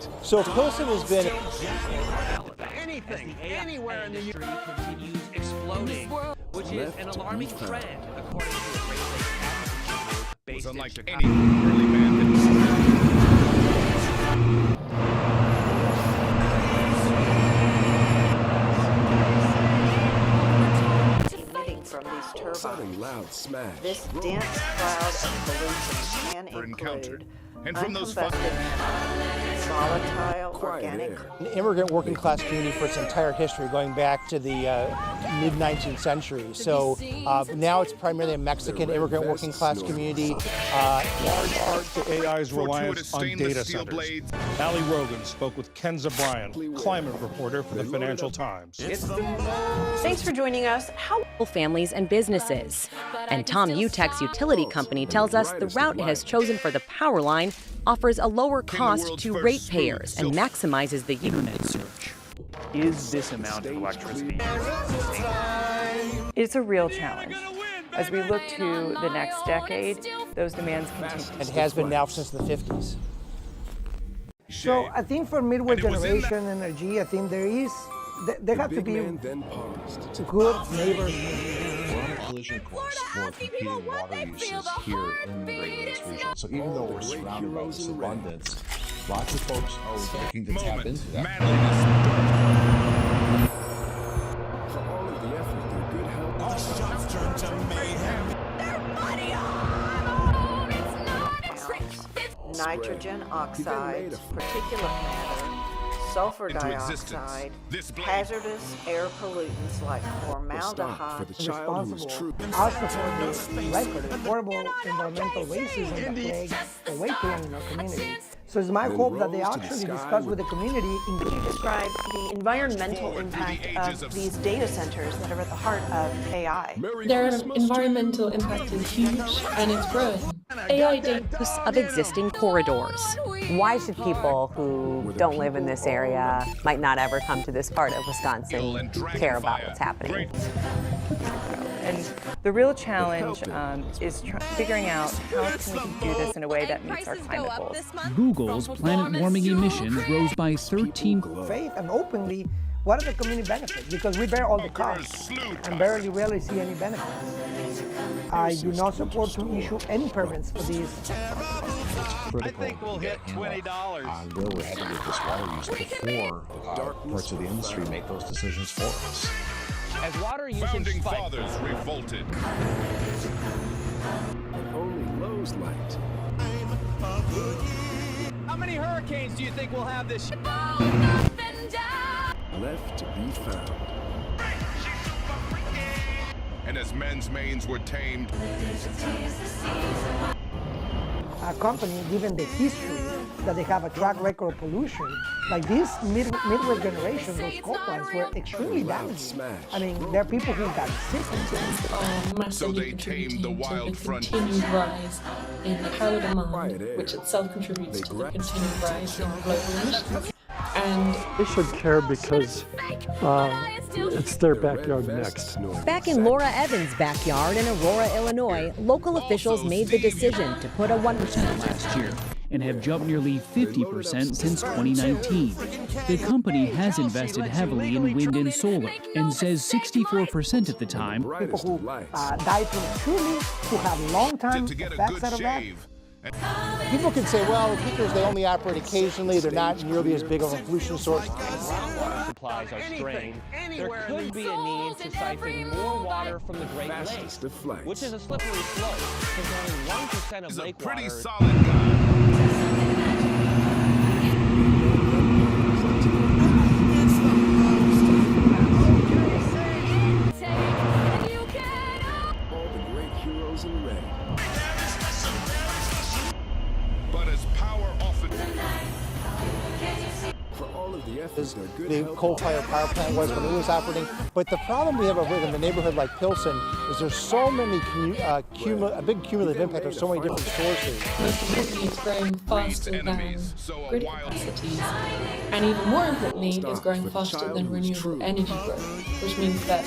impact. So Pilsen has been Anything, anywhere in the industry continues exploding, which is an alarming trend, according to the Great Lakes Advocacy Group based in Unlike Chicago. any early man Emitting from these turbines. Loud smash. This dense cloud of pollution can include encountered. And from those uncombusted metals, volatile organic. an immigrant working class community for its entire history, going back to the mid-19th century. So now it's primarily a Mexican immigrant working class community. Large part to AI's reliance fortuitous on stainless data steel centers. blades. Ali Rogan spoke with Kenza Bryan, climate reporter for the Financial Times. Thanks for joining us. How families and businesses. And Tom Utek's utility company tells us the route it has chosen for the power line offers a lower cost to ratepayers and maximizes the internet search. Is this amount of electricity? It's a real challenge. As we look to the next decade, those demands continue. It has been now since the 50s. So I think for midway generation energy, I think there have to be good neighbors. We're on a collision course for competing water uses here in the Great Lakes region. So even though we're surrounded by this abundance, lots of folks are looking to tap into that. For all of the effort, their good health. Turn to mayhem. Nitrogen oxide, particulate matter, sulfur dioxide, hazardous air pollutants like formaldehyde. Responsible also for the record of horrible environmental racism that plagues awakening in our community. So it's my hope that they actually discuss with the community. Could you describe the environmental impact of these data centers that are at the heart of AI? Their environmental impact is huge and it's growing. AI data Of existing corridors. Why should people who don't live in this area, might not ever come to this part of Wisconsin, care about what's happening? And the real challenge is figuring out how can we do this in a way that meets our climate goals. Google's planet warming emissions rose by 13%. Faith and openly, what are the community benefits? Because we bear all the costs and rarely see any benefits. I do not support to issue any permits for these. I think we'll hit $20. On where we're headed with this water use before parts of the industry make those decisions for us. As water usage Founding spikes, fathers revolted. And only Lowe's light. how many hurricanes do you think we'll have this year? Left to be found. And as men's manes were tamed, A company, given the history that they have a track record of pollution, like this Midwest generation, those coal plants were extremely damaging. I mean, there are people who got sick. Massively contributing to the continued rise in power demand, which itself contributes to the continued rise in global emissions. And they should care because it's their backyard next. Back in Laura Evans' backyard in Aurora, Illinois, local officials made the decision to put a 1% last year and have jumped nearly 50% since 2019. The company has invested heavily in wind and solar and says 64% at the time. People who die prematurely, who have long-term effects out of that. People can say, well, the peakers, they only operate occasionally. They're not nearly as big of a pollution source. Supplies are strained. There could be a need to siphon more water from the Great Lakes, which is a slippery slope, because only 1% of lake water. pretty solid guy. All the great heroes in red. But as power often For all of the efforts, their good The health. coal-fired power plant was when it was operating. But the problem we have over in the neighborhood like Pilsen is there's so many a big cumulative impact of so many different sources. the community is growing faster than grid capacities, and even more importantly, is growing faster than renewable energy growth, which means that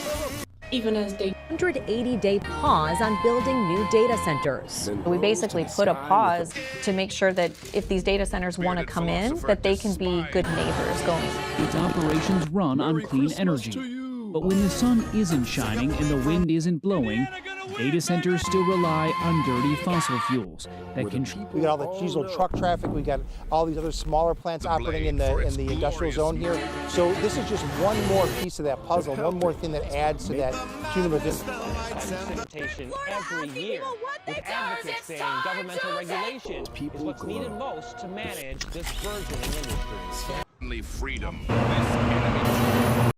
even as they 180-day pause on building new data centers. We basically put a pause to make sure that if these data centers want to come in, that they can be good neighbors going. Its operations run on clean energy. But when the sun isn't shining and the wind isn't blowing, data centers still rely on dirty fossil fuels that can. We got all the diesel truck traffic. We got all these other smaller plants operating in the industrial zone here. So this is just one more piece of that puzzle, one more thing that adds to that cumulative. Every year, with advocates saying governmental regulation is what's needed most to manage this burgeoning industry. Freedom. This enemy